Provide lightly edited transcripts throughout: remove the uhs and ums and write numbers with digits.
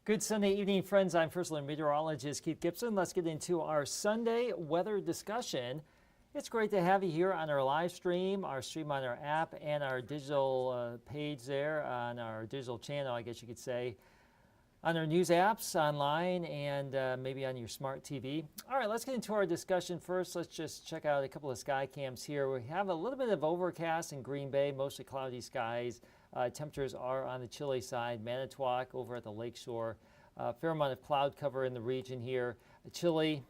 Good Sunday evening, friends. I'm First Alert Meteorologist Keith Gibson. Let's get into our Sunday weather discussion. It's great to have you here on our live stream on our app, and our digital page there on our digital channel, I guess you could say, on our news apps, online, and maybe on your smart TV. All right, let's get into our discussion first. Let's just check out a couple of sky cams here. We have a little bit of overcast in Green Bay, mostly cloudy skies. Temperatures are on the chilly side. Manitowoc over at the lakeshore. Fair amount of cloud cover in the region here. Chilly,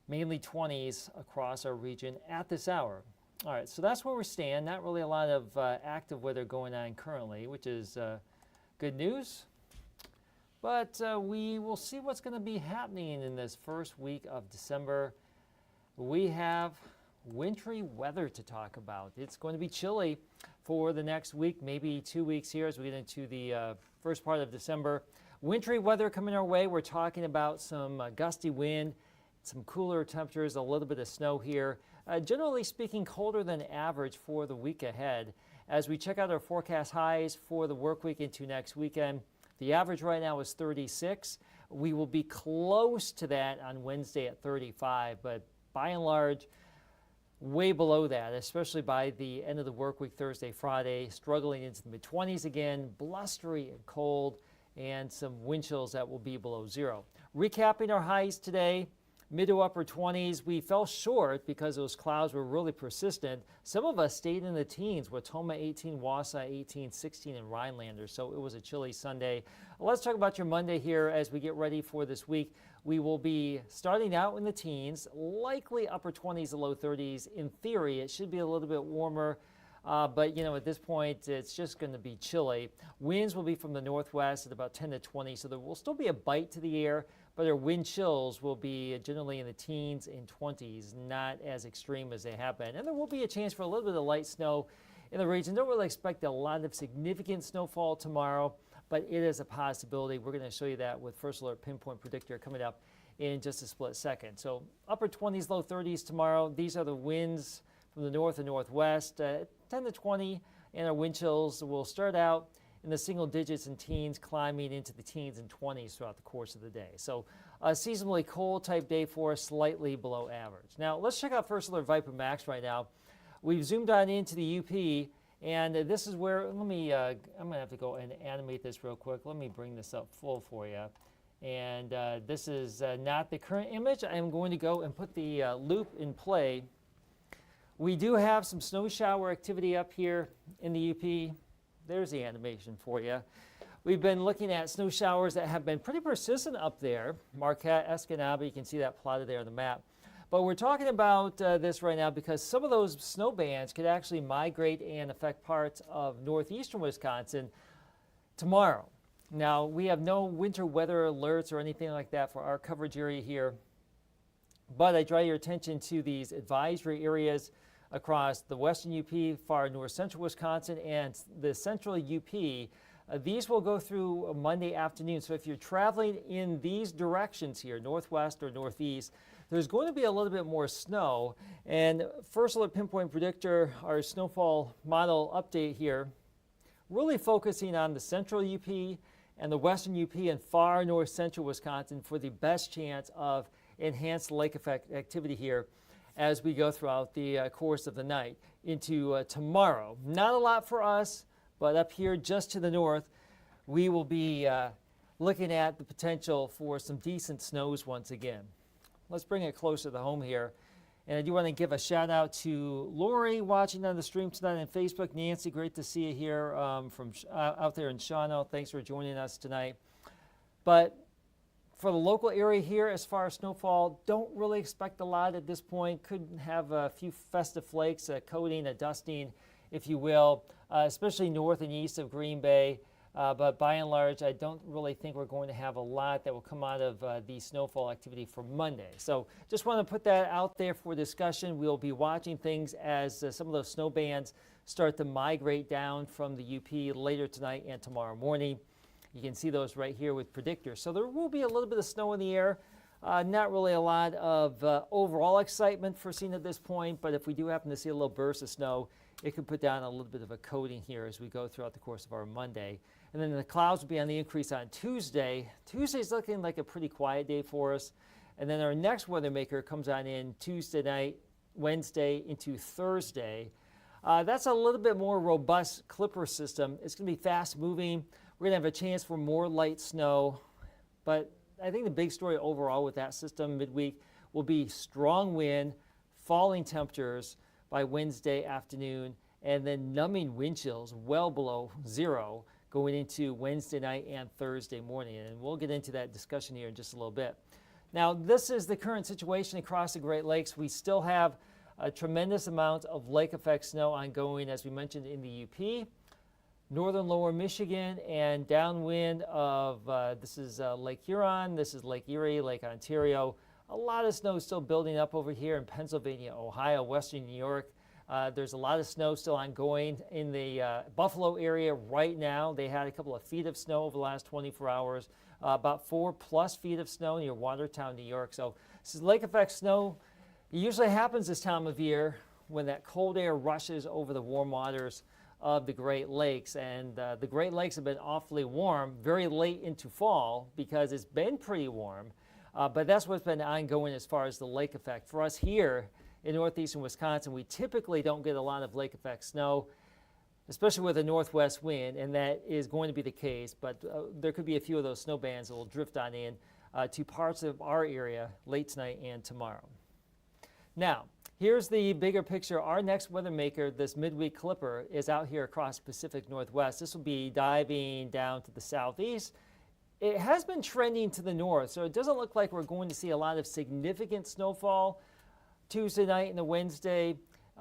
mainly 20s across our region at this hour. All right, so that's where we stand. Not really a lot of active weather going on currently, which is good news. But we will see what's going to be happening in this first week of December. We have wintry weather to talk about. It's going to be chilly for the next week, maybe 2 weeks here as we get into the first part of December. Wintry weather coming our way. We're talking about some gusty wind, some cooler temperatures, a little bit of snow here. Generally speaking, colder than average for the week ahead. As we check out our forecast highs for the work week into next weekend, the average right now is 36. We will be close to that on Wednesday at 35, but by and large, way below that, especially by the end of the work week, Thursday, Friday, struggling into the mid-20s again, blustery and cold, and some wind chills that will be below zero. Recapping our highs today, mid to upper 20s. We fell short because those clouds were really persistent. Some of us stayed in the teens with Toma 18, Wausau 18, 16, and Rhinelander. So it was a chilly Sunday. Let's talk about your Monday here as we get ready for this week. We will be starting out in the teens, likely upper 20s to low 30s. In theory, it should be a little bit warmer. But, at this point, it's just going to be chilly. Winds will be from the northwest at about 10 to 20, so there will still be a bite to the air, but our wind chills will be generally in the teens and 20s, not as extreme as they have been. And there will be a chance for a little bit of light snow in the region. Don't really expect a lot of significant snowfall tomorrow, but it is a possibility. We're going to show you that with First Alert Pinpoint Predictor coming up in just a split second. So upper 20s, low 30s tomorrow. These are the winds from the north and northwest, 10 to 20, and our wind chills will start out in the single digits and teens, climbing into the teens and 20s throughout the course of the day. So a seasonally cold type day for us, slightly below average. Now let's check out First Alert Viper Max right now. We've zoomed on into the UP, and this is where, I'm going to have to go and animate this real quick. Let me bring this up full for you. And this is not the current image. I'm going to go and put the loop in play. We do have some snow shower activity up here in the UP. There's the animation for you. We've been looking at snow showers that have been pretty persistent up there. Marquette, Escanaba, you can see that plotted there on the map. But we're talking about this right now because some of those snow bands could actually migrate and affect parts of northeastern Wisconsin tomorrow. Now, we have no winter weather alerts or anything like that for our coverage area here. But I draw your attention to these advisory areas across the western UP, far north central Wisconsin, and the central UP. These will go through Monday afternoon. So if you're traveling in these directions here, northwest or northeast, there's going to be a little bit more snow. And First Alert Pinpoint Predictor, our snowfall model update here, really focusing on the central UP and the western UP and far north central Wisconsin for the best chance of enhanced lake effect activity here as we go throughout the course of the night into tomorrow. Not a lot for us, but up here just to the north, we will be looking at the potential for some decent snows once again. Let's bring it closer to home here. And I do want to give a shout out to Lori watching on the stream tonight on Facebook. Nancy, great to see you here from out there in Shawano. Thanks for joining us tonight. But for the local area here, as far as snowfall, don't really expect a lot at this point. Could have a few festive flakes, a coating, a dusting, if you will, especially north and east of Green Bay. But by and large, I don't really think we're going to have a lot that will come out of the snowfall activity for Monday. So just want to put that out there for discussion. We'll be watching things as some of those snow bands start to migrate down from the UP later tonight and tomorrow morning. You can see those right here with predictors. So there will be a little bit of snow in the air. Not really a lot of overall excitement foreseen at this point, but if we do happen to see a little burst of snow, it could put down a little bit of a coating here as we go throughout the course of our Monday. And then the clouds will be on the increase on Tuesday. Tuesday's looking like a pretty quiet day for us. And then our next weather maker comes on in Tuesday night, Wednesday into Thursday. That's a little bit more robust clipper system. It's going to be fast moving. We're going to have a chance for more light snow. But I think the big story overall with that system midweek will be strong wind, falling temperatures by Wednesday afternoon, and then numbing wind chills well below zero going into Wednesday night and Thursday morning. And we'll get into that discussion here in just a little bit. Now, this is the current situation across the Great Lakes. We still have a tremendous amount of lake effect snow ongoing, as we mentioned, in the UP, northern lower Michigan, and downwind of this is Lake Huron, this is Lake Erie, Lake Ontario. A lot of snow still building up over here in Pennsylvania, Ohio, western New York. There's a lot of snow still ongoing in the Buffalo area right now. They had a couple of feet of snow over the last 24 hours, about 4+ feet of snow near Watertown, New York. So this is lake effect snow. It usually happens this time of year when that cold air rushes over the warm waters of the Great Lakes. And the Great Lakes have been awfully warm very late into fall because it's been pretty warm. But that's what's been ongoing as far as the lake effect. For us here in northeastern Wisconsin, we typically don't get a lot of lake effect snow, especially with a northwest wind, and that is going to be the case. But there could be a few of those snow bands that will drift on in to parts of our area late tonight and tomorrow. Now, here's the bigger picture. Our next weather maker, this midweek clipper, is out here across Pacific Northwest. This will be diving down to the southeast. It has been trending to the north, so it doesn't look like we're going to see a lot of significant snowfall Tuesday night and the Wednesday.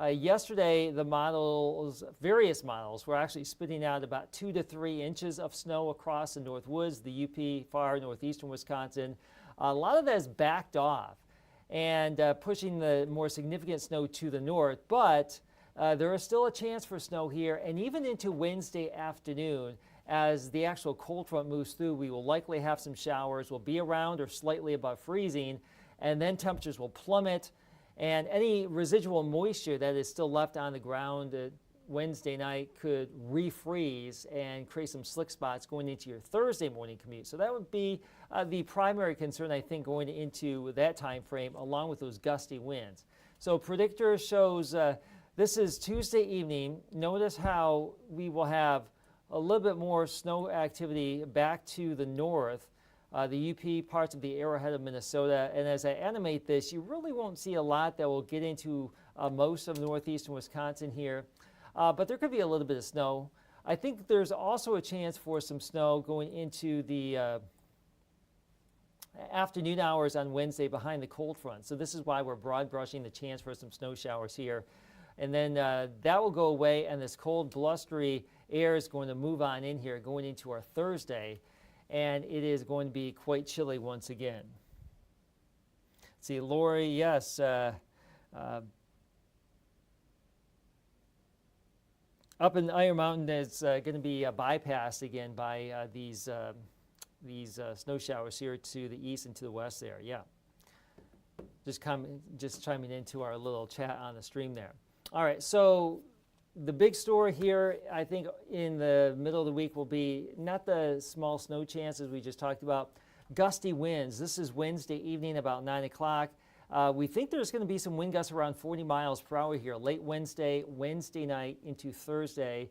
Yesterday, the models, various models, were actually spitting out about 2 to 3 inches of snow across the North Woods, the UP, far northeastern Wisconsin. A lot of that is backed off and pushing the more significant snow to the north, but there is still a chance for snow here, and even into Wednesday afternoon. As the actual cold front moves through, we will likely have some showers. We'll be around or slightly above freezing, and then temperatures will plummet. And any residual moisture that is still left on the ground Wednesday night could refreeze and create some slick spots going into your Thursday morning commute. So that would be the primary concern, I think, going into that time frame, along with those gusty winds. So predictor shows this is Tuesday evening. Notice how we will have a little bit more snow activity back to the north, the UP, parts of the arrowhead of Minnesota. And as I animate this, you really won't see a lot that will get into most of northeastern Wisconsin here. But there could be a little bit of snow. I think there's also a chance for some snow going into the afternoon hours on Wednesday behind the cold front. So this is why we're broad brushing the chance for some snow showers here. And then that will go away, and this cold, blustery air is going to move on in here going into our Thursday, and it is going to be quite chilly once again. See, Lori, yes. Up in Iron Mountain, it's going to be bypassed again by these snow showers here to the east and to the west there. Yeah. Just chiming into our little chat on the stream there. All right, so the big story here, I think, in the middle of the week will be not the small snow chances we just talked about, gusty winds. This is Wednesday evening about 9 o'clock. We think there's going to be some wind gusts around 40 miles per hour here, late Wednesday night into Thursday.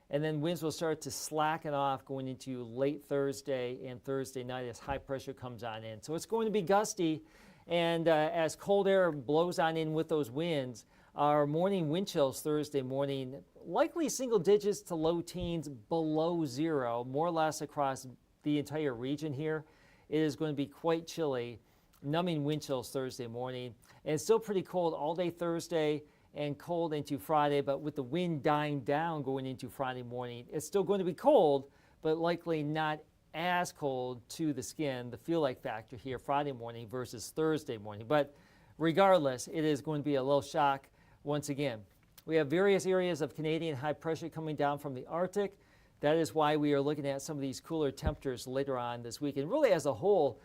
And then winds will start to slacken off going into late Thursday and Thursday night as high pressure comes on in. So it's going to be gusty. And as cold air blows on in with those winds, our morning wind chills Thursday morning, likely single digits to low teens below zero, more or less across the entire region here. It is going to be quite chilly, numbing wind chills Thursday morning. And it's still pretty cold all day Thursday and cold into Friday, but with the wind dying down going into Friday morning, it's still going to be cold, but likely not as cold to the skin, the feel-like factor here Friday morning versus Thursday morning. But regardless, it is going to be a little shock once again. We have various areas of Canadian high pressure coming down from the Arctic. That is why we are looking at some of these cooler temperatures later on this week. And really as a whole,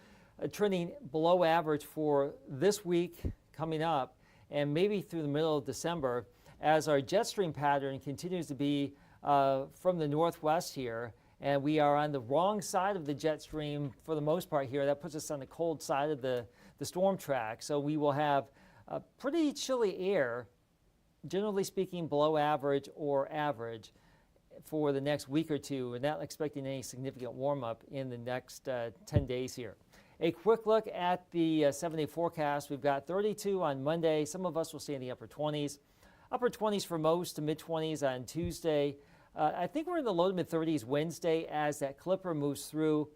trending below average for this week coming up and maybe through the middle of December as our jet stream pattern continues to be from the northwest here. and we are on the wrong side of the jet stream for the most part here. That puts us on the cold side of the storm track. So we will have pretty chilly air, generally speaking below average or average, for the next week or two, and not expecting any significant warm-up in the next 10 days here. A quick look at the 7-day forecast. We've got 32 on Monday. Some of us will stay in the upper 20s. Upper 20s for most, to mid-20s on Tuesday. I think we're in the low to mid-30s Wednesday as that clipper moves through.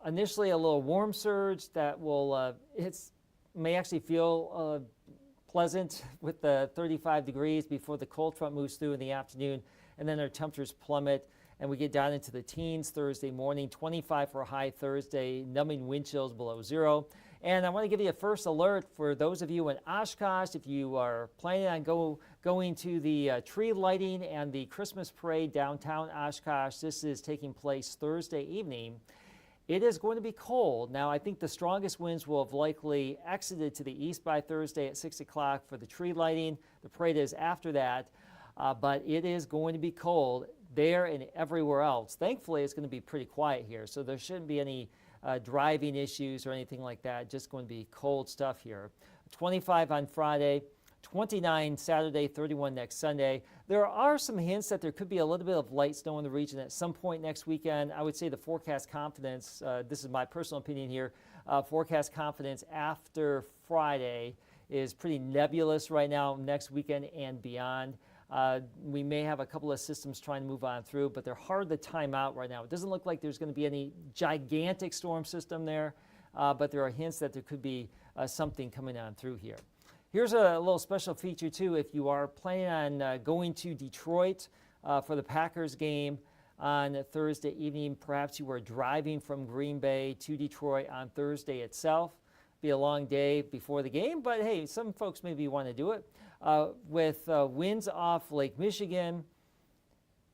Initially a little warm surge that will may actually feel pleasant with the 35 degrees before the cold front moves through in the afternoon, and then our temperatures plummet and we get down into the teens Thursday morning, 25 for a high Thursday, numbing wind chills below zero. And I want to give you a first alert for those of you in Oshkosh. If you are planning on going to the tree lighting and the Christmas parade downtown Oshkosh, this is taking place Thursday evening. It is going to be cold. Now, I think the strongest winds will have likely exited to the east by Thursday at 6 o'clock for the tree lighting. The parade is after that, but it is going to be cold there and everywhere else. Thankfully, it's going to be pretty quiet here, so there shouldn't be any driving issues or anything like that. Just going to be cold stuff here. 25 on Friday, 29 Saturday, 31 next Sunday. There are some hints that there could be a little bit of light snow in the region at some point next weekend. I would say the forecast confidence, this is my personal opinion here, forecast confidence after Friday is pretty nebulous right now, next weekend and beyond. We may have a couple of systems trying to move on through, but they're hard to time out right now. It doesn't look like there's going to be any gigantic storm system there, but there are hints that there could be something coming on through here. Here's a little special feature too. If you are planning on going to Detroit for the Packers game on Thursday evening, perhaps you are driving from Green Bay to Detroit on Thursday itself. Be a long day before the game, but hey, some folks maybe want to do it. With winds off Lake Michigan,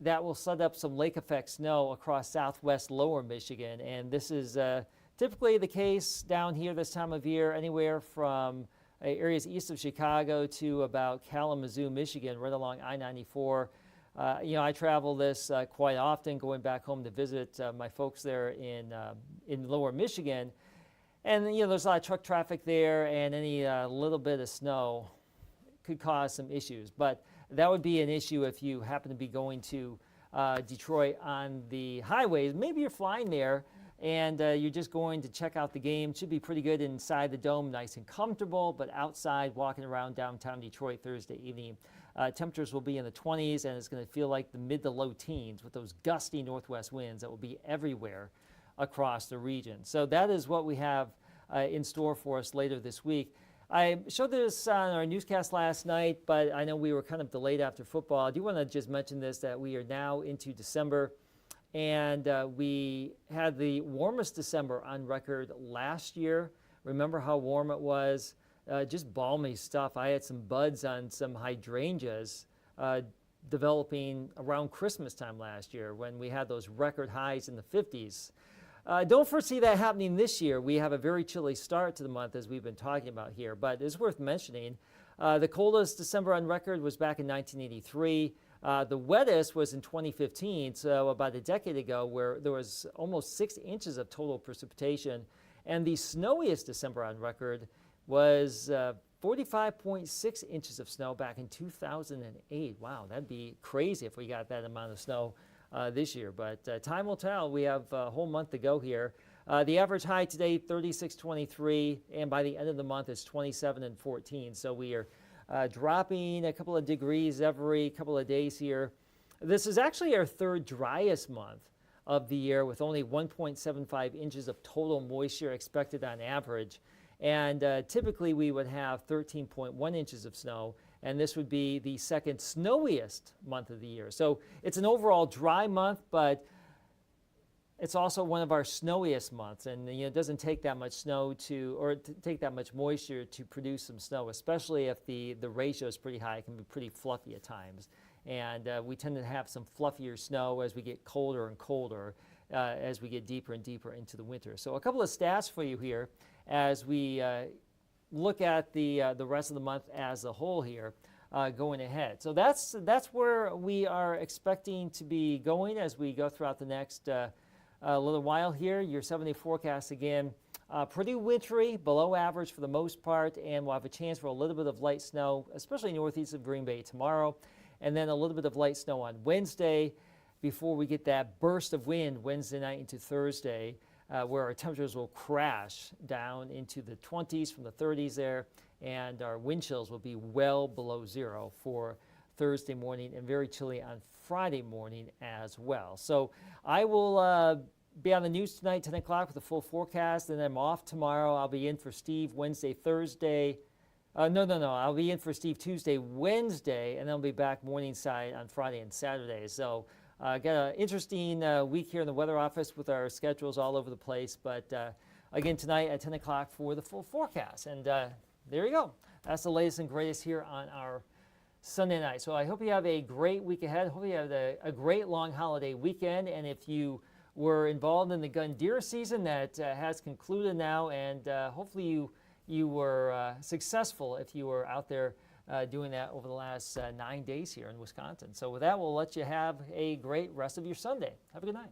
that will set up some lake effect snow across southwest lower Michigan. And this is typically the case down here this time of year, anywhere from areas east of Chicago to about Kalamazoo, Michigan, right along I-94. I travel this quite often, going back home to visit my folks there in lower Michigan. And there's a lot of truck traffic there, and any little bit of snow could cause some issues. But that would be an issue if you happen to be going to Detroit on the highways. Maybe you're flying there and you're just going to check out the game. Should be pretty good inside the dome, nice and comfortable, but outside walking around downtown Detroit Thursday evening, temperatures will be in the 20s, and it's going to feel like the mid to low teens with those gusty northwest winds that will be everywhere across the region. So that is what we have in store for us later this week. I showed this on our newscast last night, but I know we were kind of delayed after football. I do want to just mention this, that we are now into December, and we had the warmest December on record last year. Remember how warm it was? Just balmy stuff. I had some buds on some hydrangeas developing around Christmas time last year when we had those record highs in the 50s. Don't foresee that happening this year. We have a very chilly start to the month, as we've been talking about here, but it's worth mentioning. The coldest December on record was back in 1983. The wettest was in 2015, so about a decade ago, where there was almost 6 inches of total precipitation. And the snowiest December on record was 45.6 inches of snow back in 2008. Wow, that'd be crazy if we got that amount of snow this year, but time will tell. We have a whole month to go here. The average high today, 36.23, and by the end of the month, it's 27 and 14. So we are dropping a couple of degrees every couple of days here. This is actually our third driest month of the year, with only 1.75 inches of total moisture expected on average. And typically we would have 13.1 inches of snow, and this would be the second snowiest month of the year. So it's an overall dry month, but it's also one of our snowiest months. And it doesn't take that much snow take that much moisture to produce some snow, especially if the ratio is pretty high. It can be pretty fluffy at times. And we tend to have some fluffier snow as we get colder and colder, as we get deeper and deeper into the winter. So a couple of stats for you here as we look at the rest of the month as a whole here. going ahead. So that's where we are expecting to be going as we go throughout the next little while here. Your 7-day forecast again, pretty wintry, below average for the most part, and we'll have a chance for a little bit of light snow, especially northeast of Green Bay tomorrow, and then a little bit of light snow on Wednesday before we get that burst of wind Wednesday night into Thursday, where our temperatures will crash down into the 20s from the 30s there, and our wind chills will be well below zero for Thursday morning and very chilly on Friday morning as well. So I will be on the news tonight, 10 o'clock with a full forecast, and I'm off tomorrow. I'll be in for Steve Wednesday, Thursday. No. I'll be in for Steve Tuesday, Wednesday, and then I'll be back morning side on Friday and Saturday. So got an interesting week here in the weather office with our schedules all over the place. But again, tonight at 10 o'clock for the full forecast. And there you go. That's the latest and greatest here on our Sunday night. So I hope you have a great week ahead. Hope you have a great long holiday weekend. And if you were involved in the gun deer season, that has concluded now, and hopefully you were successful if you were out there doing that over the last 9 days here in Wisconsin. So with that, we'll let you have a great rest of your Sunday. Have a good night.